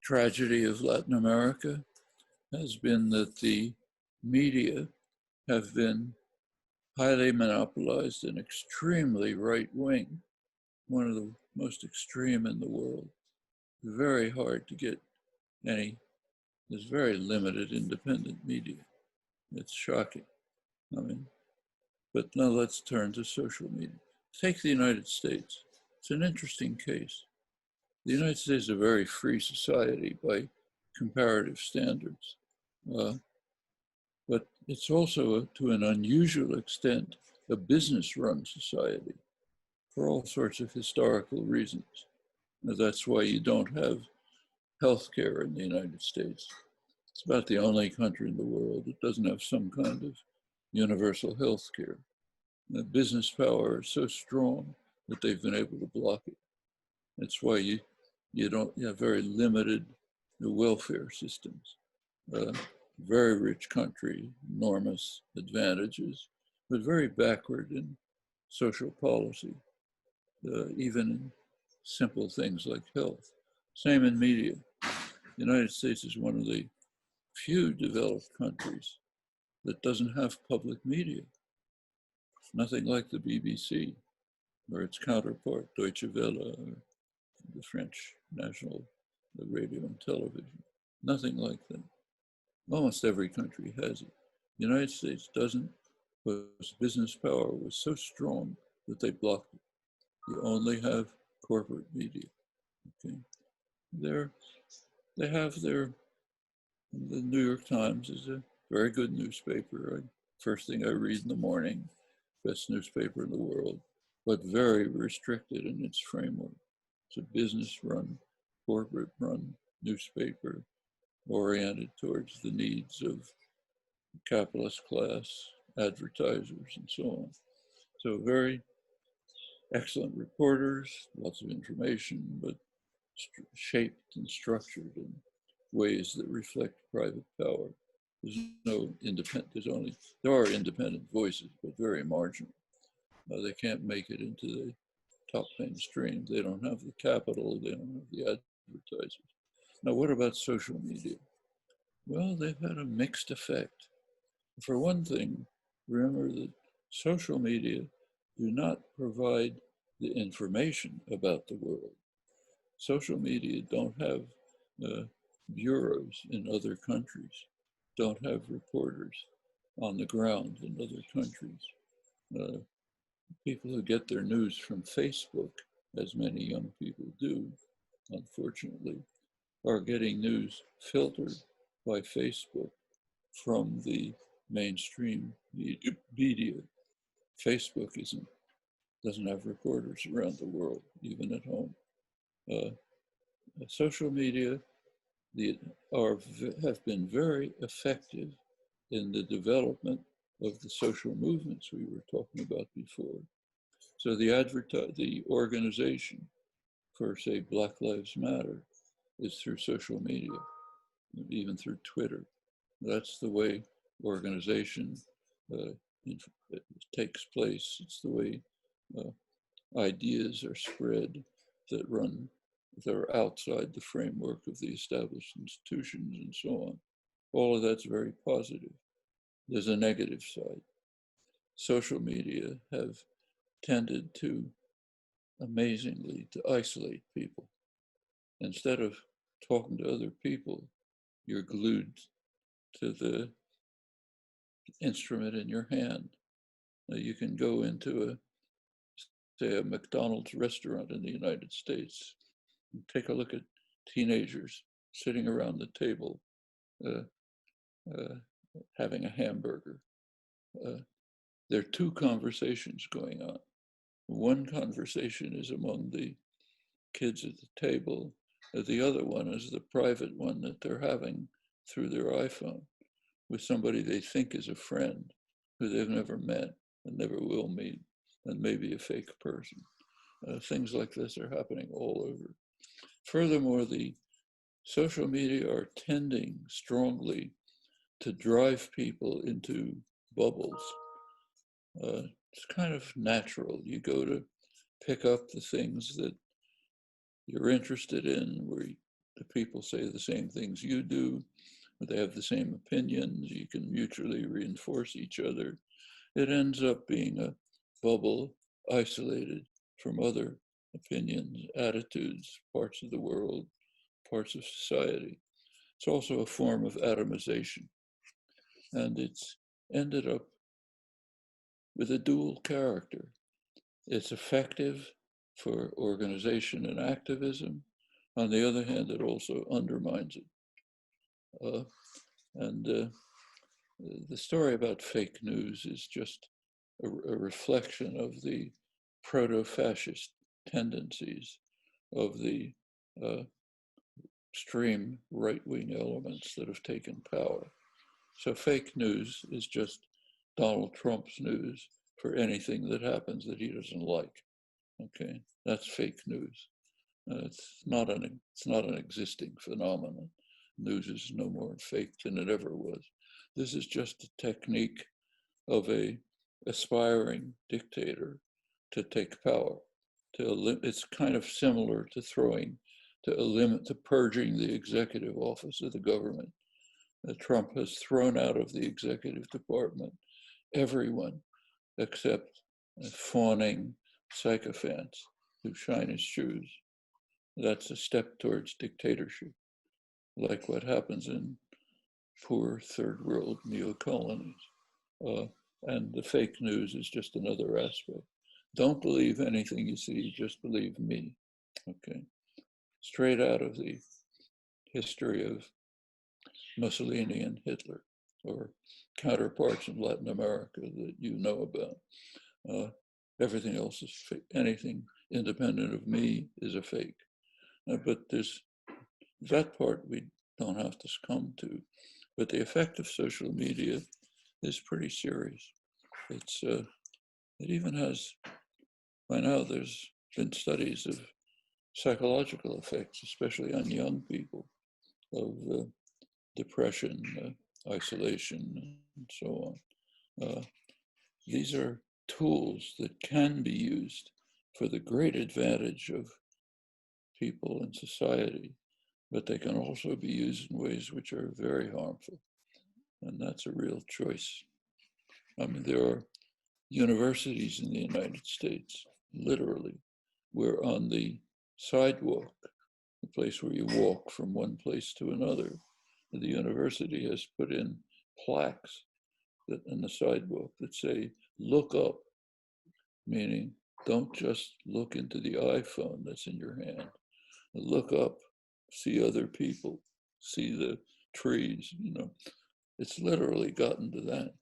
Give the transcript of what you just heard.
tragedy of Latin America has been that the media have been highly monopolized and extremely right-wing, one of the most extreme in the world. Very hard to get any, there's very limited independent media. It's shocking. I mean, but now let's turn to social media. Take the United States. It's an interesting case. The United States is a very free society by comparative standards. But it's also, to an unusual extent, a business-run society for all sorts of historical reasons. Now, that's why you don't have healthcare in the United States. It's about the only country in the world that doesn't have some kind of universal healthcare. The business power is so strong that they've been able to block it. That's why you have very limited welfare systems. Very rich country, enormous advantages, but very backward in social policy, even in simple things like health. Same in media. The United States is one of the few developed countries that doesn't have public media. Nothing like the BBC or its counterpart, Deutsche Welle, or the French national radio and television. Nothing like that. Almost every country has it. The United States doesn't, because business power was so strong that they blocked it. You only have corporate media. Okay, they have the New York Times is a very good newspaper. First thing I read in the morning, best newspaper in the world, but very restricted in its framework. It's a business-run, corporate-run newspaper oriented towards the needs of capitalist class advertisers and so on. So very excellent reporters, lots of information, but shaped and structured in ways that reflect private power. There's no independent, there are independent voices, but very marginal. They can't make it into the top mainstream. They don't have the capital, they don't have the advertisers. Now, what about social media? Well, they've had a mixed effect. For one thing, remember that social media do not provide the information about the world. Social media don't have bureaus in other countries, don't have reporters on the ground in other countries. People who get their news from Facebook, as many young people do, unfortunately, are getting news filtered by Facebook from the mainstream media. Facebook doesn't have reporters around the world, even at home. Social media have been very effective in the development of the social movements we were talking about before. So the organization for, say, Black Lives Matter is through social media, even through Twitter. That's the way organization takes place. It's the way ideas are spread that are outside the framework of the established institutions and so on. All of that's very positive. There's a negative side. Social media have tended to, amazingly, to isolate people. Instead of talking to other people, you're glued to the instrument in your hand. Now you can go into say a McDonald's restaurant in the United States and take a look at teenagers sitting around the table having a hamburger. There are two conversations going on. One conversation is among the kids at the table. The other one is the private one that they're having through their iPhone with somebody they think is a friend who they've never met and never will meet, and maybe a fake person. Things like this are happening all over. Furthermore, the social media are tending strongly to drive people into bubbles. It's kind of natural. You go to pick up the things that you're interested in, where the people say the same things you do, but they have the same opinions. You can mutually reinforce each other. It ends up being a bubble isolated from other opinions, attitudes, parts of the world, parts of society. It's also a form of atomization. And it's ended up with a dual character. It's effective for organization and activism. On the other hand, it also undermines it. The story about fake news is just a reflection of the proto-fascist tendencies of the extreme right-wing elements that have taken power. So fake news is just Donald Trump's news for anything that happens that he doesn't like. Okay, that's fake news. It's not an existing phenomenon. News is no more fake than it ever was. This is just a technique of a aspiring dictator to take power. It's kind of similar to purging the executive office of the government. Trump has thrown out of the executive department everyone except fawning sycophants who shine his shoes. That's a step towards dictatorship, like what happens in poor third world neo-colonies. And the fake news is just another aspect. Don't believe anything you see, just believe me. Okay. Straight out of the history of Mussolini and Hitler, or counterparts in Latin America that you know about. Everything else is fake. Anything independent of me is a fake. But there's that part we don't have to succumb to. But the effect of social media is pretty serious. It even has, by now there's been studies of psychological effects, especially on young people, of depression, isolation, and so on. These are tools that can be used for the great advantage of people and society, but they can also be used in ways which are very harmful. And that's a real choice. I mean, there are universities in the United States, literally, where on the sidewalk, the place where you walk from one place to another, the university has put in plaques that in the sidewalk that say, look up, meaning don't just look into the iPhone that's in your hand. Look up, see other people, see the trees, you know. It's literally gotten to that.